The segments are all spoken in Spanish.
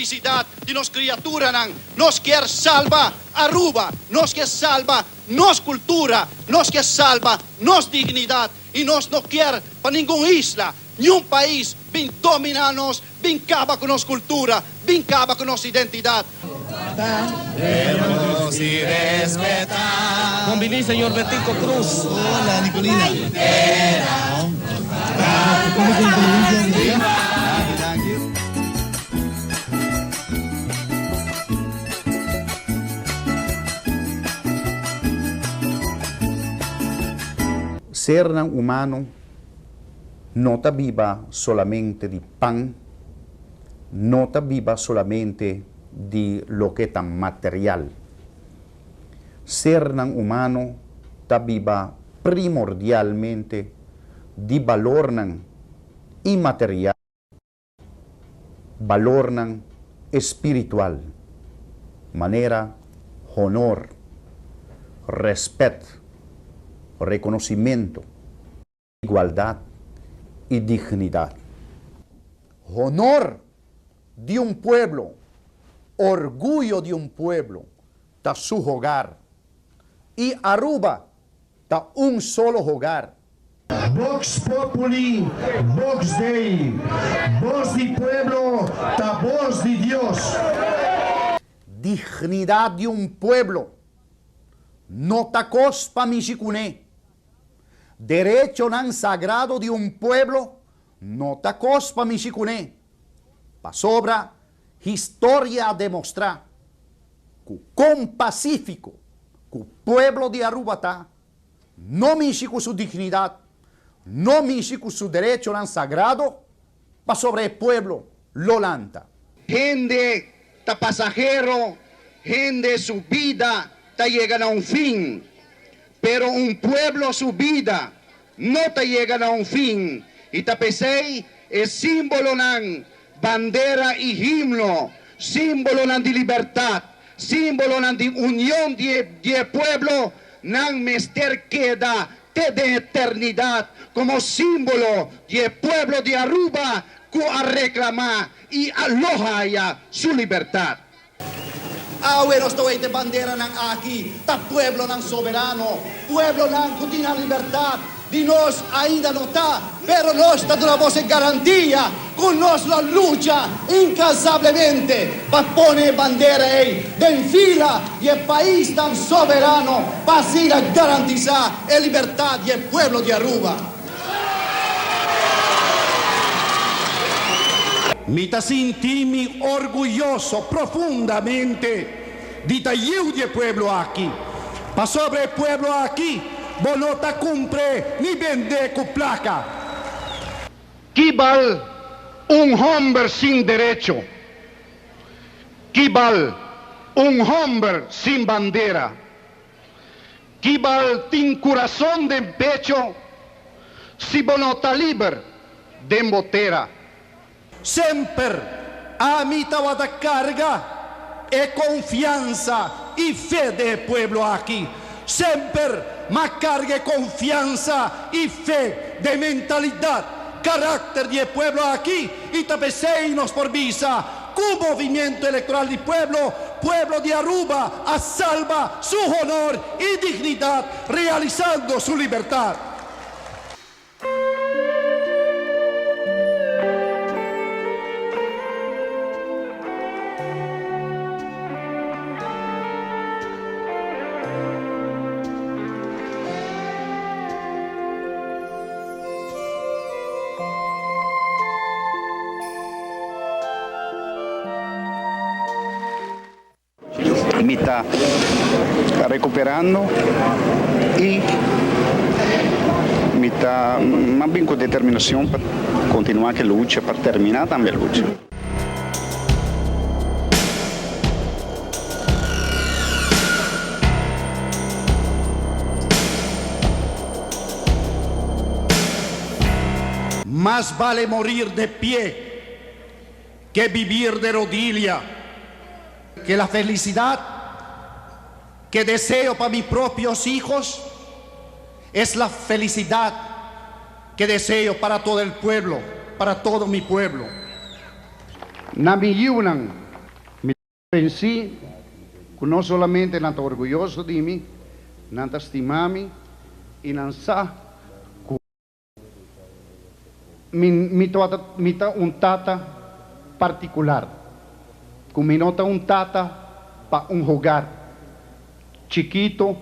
felicidad de nos criaturas, nos quer salva Aruba, nos quer salva nos cultura, nos quer salva nos dignidad y nos no quer para ninguna isla, ni un país vin dominarnos, vin caba con nos cultura, vin caba con nos identidad. Vernos y respetar. Convení, señor Betico Cruz. Hola, Nicolina. Ser humano no está viva solamente de pan, no está viva solamente de lo que es tan material. Ser humano está viva primordialmente de valor inmaterial, valor espiritual, manera, honor, respeto, reconocimiento, igualdad y dignidad. Honor de un pueblo, orgullo de un pueblo, está su hogar. Y Aruba está un solo hogar. Vox Populi, Vox Dei, voz del pueblo, ta voz de Dios. Dignidad de un pueblo, no ta cospa michikuné. Derecho sagrado de un pueblo, no ta cospa michikuné. Pa sobra, historia a demostrar que con pacífico, que el pueblo de Aruba está, no michiku su dignidad, no michiku su derecho sagrado, pa sobre el pueblo, lo lanta. Gente, ta pasajero, gente su vida, ta llegan a un fin. Pero un pueblo su vida no te llegan a un fin. Y tapesei es símbolo nan bandera y himno, símbolo nan de libertad, símbolo nan de unión de pueblo, nan mester queda de eternidad como símbolo de pueblo de Aruba que a reclamar y aloja su libertad. Bueno, estoy de bandera aquí, ta pueblo soberano, pueblo que tiene libertad, de nos ainda no está, pero nos está una voz en garantía, con nos la lucha incansablemente, para poner bandera ahí, en fila, y el país tan soberano, para así garantizar la libertad y el pueblo de Aruba. Mi ta sentimi orgulloso profundamente de taller de pueblo aquí. Pa sobre el pueblo aquí, bonota cumpre ni vende con placa. Kibal un hombre sin derecho. Kibal un hombre sin bandera. Kibal tin corazón de pecho, si bonota liber de motera. Sempre a mitad da carga e confianza y fe del pueblo aquí. Sempre ma carga e confianza y fe de mentalidad, carácter del pueblo aquí y tapesei nos por visa. Con movimiento electoral del pueblo, pueblo de Aruba, a salva su honor y dignidad, realizando su libertad. Me está recuperando y me está más bien con determinación para continuar que lucha, para terminar también la lucha. Más vale morir de pie que vivir de rodilla. Que la felicidad que deseo para mis propios hijos es la felicidad que deseo para todo el pueblo, para todo mi pueblo. Namiyunan En sí, no solamente nanta orgulloso de mí, nanta estimami y nansa mi un tata particular, como mi nota un tata para un hogar chiquito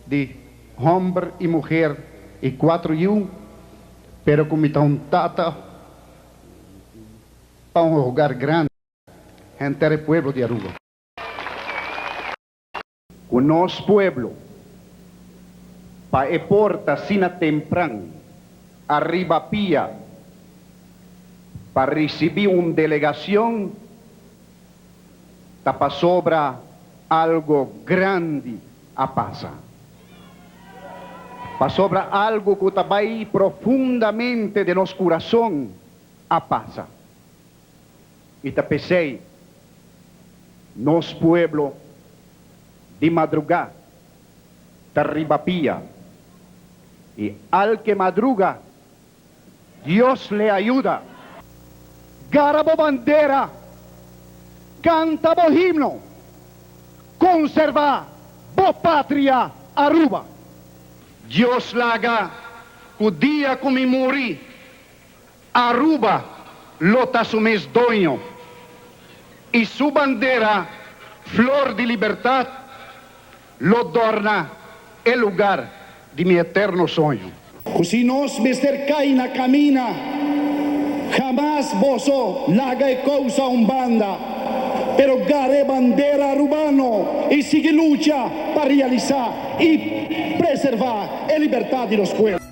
de hombre y mujer y 4 hijos, pero como un tata para un hogar grande, gente del pueblo de Aruba. Con nos pueblo, pa e porta sina tempran, arriba pia, para recibir una delegación, tapa sobra algo grande a pasa. Pa sobra algo que está ahí profundamente de nos corazón a pasa. Y te pensei, nos pueblo de madrugada, te arriba pia, y al que madruga, Dios le ayuda. Garabo bandera, canta bo himno, conserva bo patria Aruba. Dios la haga, o día que me morí, Aruba lota su mes dueño, y su bandera, flor de libertad, lo adorna el lugar de mi eterno sueño. Si nos mestercaina camina, jamás boso laga e cosa un banda, pero gare bandera arubano y sigue lucha para realizar y preservar la libertad de los pueblos.